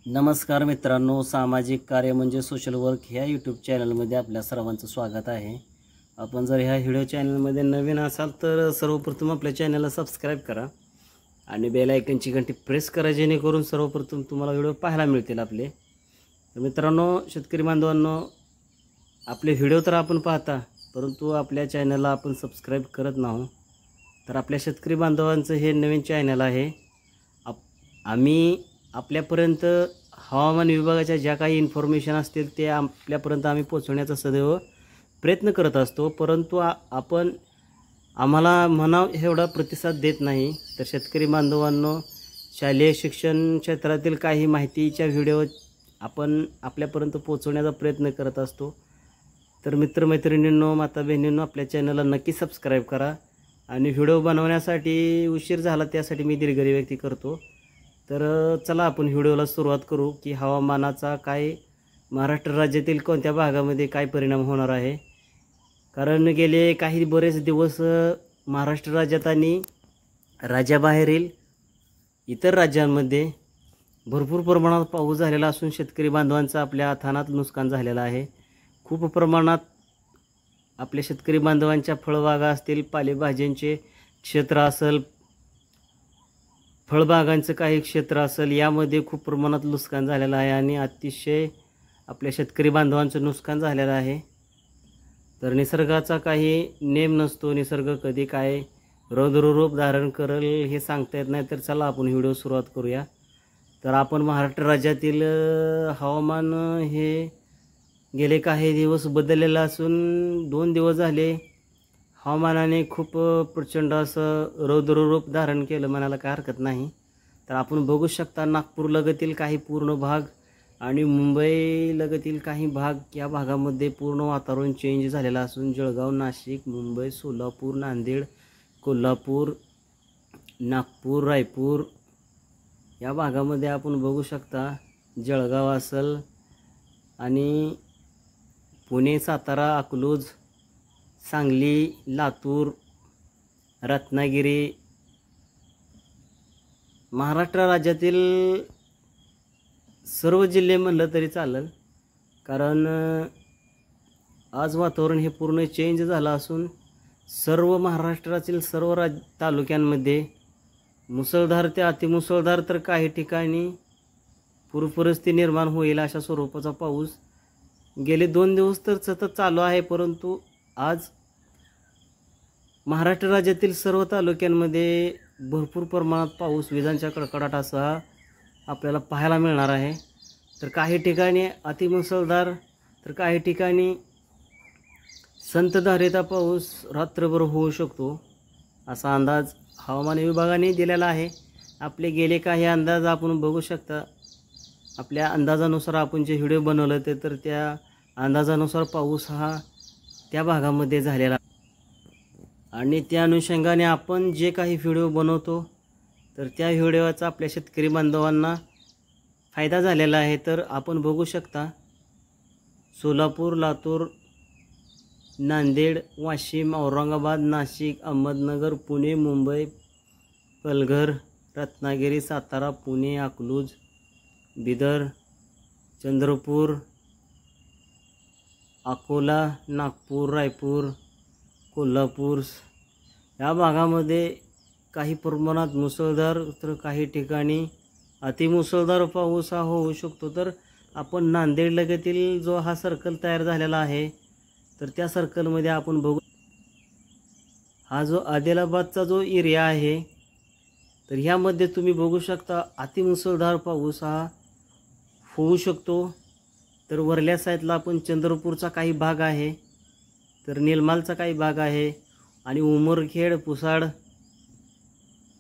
नमस्कार मित्रांनो, सामाजिक कार्य म्हणजे सोशल वर्क ह्या यूट्यूब चॅनलमध्ये आपल्या सर्वांचं स्वागत आहे। आपण जर ह्या व्हिडिओ चॅनलमध्ये नवीन असाल तर सर्वप्रथम आपल्या चॅनलला सबस्क्राईब करा आणि बेल आयकनची घंटी प्रेस करा, जेणेकरून सर्वप्रथम तुम्हाला व्हिडिओ पाहायला मिळतील आपले। तर मित्रांनो, शेतकरी बांधवांनो, आपले व्हिडिओ तर आपण पाहता, परंतु आपल्या चॅनलला आपण सबस्क्राईब करत नाही। तर आपल्या शेतकरी बांधवांचं हे नवीन चॅनल आहे। आम्ही आपल्यापर्यंत हवामान विभागाच्या ज्या काही इन्फॉर्मेशन असतील ते आपल्यापर्यंत आम्ही पोहोचवण्याचा सदैव प्रयत्न करत असतो, परंतु आपण आम्हाला म्हणाव एवढा प्रतिसाद देत नाही। तर शेतकरी बांधवांनो, शालेय शिक्षण क्षेत्रातील काही माहितीच्या व्हिडिओ आपण आपल्यापर्यंत पोहोचवण्याचा प्रयत्न करत असतो। तर मित्रमैत्रिणींनो, माता बहिणींनो, आपल्या चॅनलला नक्की सबस्क्राईब करा आणि व्हिडिओ बनवण्यासाठी उशीर झाला त्यासाठी मी दीर्घ व्यक्त करतो। तर चला आपण व्हिडिओला सुरुवात करू की हवामानाचा काय महाराष्ट्र राज्यातील कोणत्या भागामध्ये काय परिणाम होणार आहे। कारण गेले काही बरेच दिवस महाराष्ट्र राज्यात आणि राज्याबाहेरील इतर राज्यांमध्ये भरपूर प्रमाणात पाऊस झालेला असून शेतकरी बांधवांचं आपल्या अथानात नुकसान झालेलं आहे। खूप प्रमाणात आपल्या शेतकरी बांधवांच्या फळबागा असतील, पालेभाज्यांचे क्षेत्र असेल, फळबागांचं काही क्षेत्र असेल, यामध्ये खूप प्रमाणात नुकसान झालेलं आहे आणि अतिशय आपल्या शेतकरी बांधवांचं नुकसान झालेलं आहे। तर निसर्गाचा काही नेम नसतो, निसर्ग कधी काय रौद्ररूप धारण करेल हे सांगता येत नाही। तर चला आपण व्हिडिओ सुरुवात करूया। तर आपण महाराष्ट्र राज्यातील हवामान हे गेले काही दिवस बदललेलं असून 2 दिवस झाले हवामानाने खूप प्रचंड असं रौद्ररूप धारण केलं म्हणायला काय हरकत नाही। तर आपण बघू शकता, नागपूर लगतील काही पूर्ण भाग आणि मुंबई लगतील काही भाग, या भागामध्ये पूर्ण वातावरण चेंज झालेलं असून जळगाव, नाशिक, मुंबई, सोलापूर, नांदेड, कोल्हापूर, नागपूर, रायपूर या भागामध्ये आपण बघू शकता, जळगाव असेल आणि पुणे, सातारा, अकलूज, सांगली, लातूर, रत्नागिरी, महाराष्ट्र राज्यातील सर्व जिल्हे म्हणलं तरी चालेल। कारण आज वातावरण हे पूर्ण चेंज झालं असून सर्व महाराष्ट्रातील सर्व तालुक्यांमध्ये मुसळधार ते अतिमुसळधार, तर काही ठिकाणी पूरपरिस्थिती निर्माण होईल अशा स्वरूपाचा पाऊस गेले 2 दिवस तर सतत चालू आहे। परंतु आज महाराष्ट्र राज्यातील सर्व तालुक्यांमध्ये भरपूर प्रमाणात पाऊस, विजांच्या कडकडाटासह आपल्याला पाहायला मिळणार आहे। तर काही ठिकाणी अतिमुसळधार, तर काही ठिकाणी संतधारेचा पाऊस रात्रभर होऊ शकतो असा अंदाज हवामान विभागाने दिलेला आहे। आपले गेले काही अंदाज आपण बघू शकता। आपल्या अंदाजानुसार आपण जे व्हिडिओ बनवले ते, तर त्या अंदाजानुसार पाऊस हा त्या भागामध्ये झालेला आणि त्या अनुषंगाने आपण जे काही व्हिडिओ बनवतो तर त्या व्हिडिओचा आपल्या शेतकरी बांधवांना फायदा झालेला आहे। तर आपण बघू शकता, सोलापूर, लातूर, नांदेड, वाशिम, औरंगाबाद, नाशिक, अहमदनगर, पुणे, मुंबई, पालघर, रत्नागिरी, सातारा, पुणे, अकलूज, बिदर, चंद्रपूर, अकोला, नागपूर, रायपूर, कोल्हापूर या भागामध्ये काही प्रमाणात मुसळधार, तर काही ठिकाणी अतिमुसळधार पाऊस हा होऊ शकतो। तर आपण नांदेड लगतील जो हा सर्कल तयार झालेला आहे, तर त्या सर्कलमध्ये आपण बघू, हा जो आदिलाबादचा जो एरिया आहे, तर ह्यामध्ये तुम्ही बघू शकता अतिमुसळधार पाऊस हा होऊ शकतो। तर वरल्या साईडला आपण चंद्रपूरचा काही भाग आहे, तर निलमालचा काही भाग आहे आणि उमरखेड, पुसाड,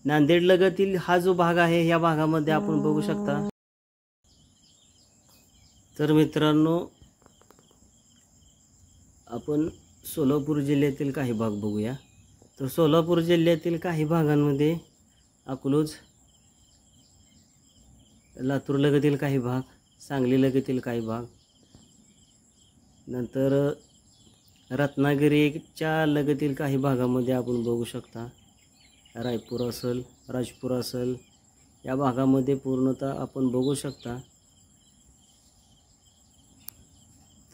नांदेड लगतील हा जो भाग आहे, या भागामध्ये आपण बघू शकता। तर मित्रांनो, आपण सोलापूर जिल्ह्यातील काही भाग बघूया। तर सोलापूर जिल्ह्यातील काही भागांमध्ये अकलूज, लातूर लगतील काही भाग, सांगली लगतील काही भाग, नंतर रत्नागिरीच्या लगतील काही भागामध्ये आपण बघू शकता, रायपूर असेल, राजपूर असेल, या भागामध्ये पूर्णतः आपण बघू शकता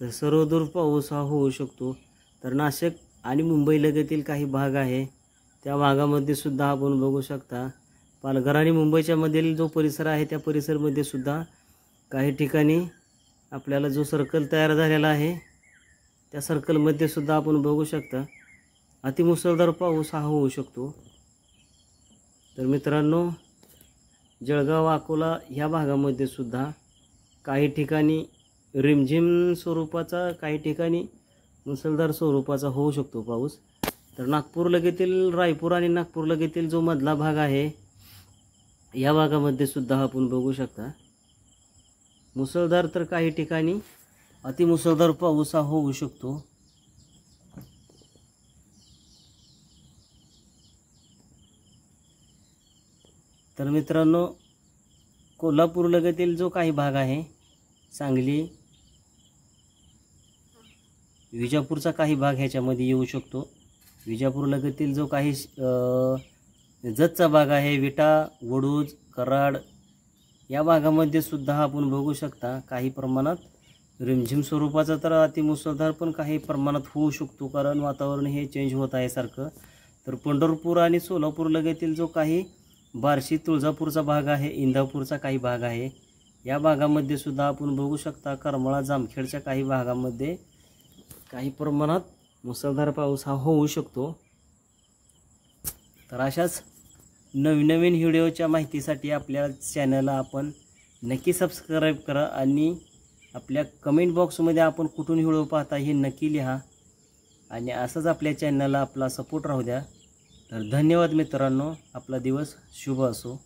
तर सर्वदूर पाऊस हा होऊ शकतो. तर नाशिक आणि मुंबई लगतील काही भाग आहे त्या भागामध्ये सुद्धा आपण बघू शकता. पालघर आणि मुंबईच्या मधील जो परिसर आहे त्या परिसरमध्ये सुद्धा काही ठिकाणी आपल्याला जो सर्कल तयार झालेला आहे त्या सर्कलमध्ये सुद्धा आपण बघू शकता अतिमुसळधार पाऊस हा होऊ शकतो. तर मित्रांनो, जळगाव अकोला ह्या भागामध्ये सुद्धा काही ठिकाणी रिमझिम स्वरूपाचा, काही ठिकाणी मुसळधार स्वरूपाचा होऊ शकतो पाऊस. तर नागपूर लगेतील रायपूर आणि नागपूर लगेतील जो मधला भाग आहे या भागामध्ये सुद्धा आपण बघू शकता मुसळधार, तर काही ठिकाणी अतिमुसळधार पाऊस हा होऊ शकतो. तर मित्रांनो, कोल्हापूर लगेतील जो काही भाग आहे, सांगली, विजापूरचा काही भाग ह्याच्यामध्ये येऊ शकतो. विजापूर लगेतील जो काही जतचा भाग आहे, विटा, वडूज, कराड या भागामध्ये सुद्धा आपण बघू शकता काही प्रमाणात रिमझिम स्वरूपाचा तर अतिमुसळधार पण काही प्रमाणात होऊ शकतो, कारण वातावरण हे चेंज होत आहे सारखं. तर पंढरपूर आणि सोलापूर लगेतील जो काही बार्शी, तुळजापूरचा भाग आहे, इंदापूरचा काही भाग आहे, या भागामध्ये सुद्धा आपण बघू शकता करमाळा, जामखेडच्या काही भागामध्ये काही प्रमाणात मुसळधार पाऊस हा होऊ शकतो. तर अशाच नवीन व्हिडिओच्या माहितीसाठी आपल्या चॅनलला आपण नक्की सबस्क्राईब करा आणि आपल्या कमेंट बॉक्समध्ये आपण कुठून व्हिडिओ पाहता हे नक्की लिहा आणि असंच आपल्या चॅनलला आपला सपोर्ट राहू द्या. तर धन्यवाद मित्रांनो, आपला दिवस शुभ असो.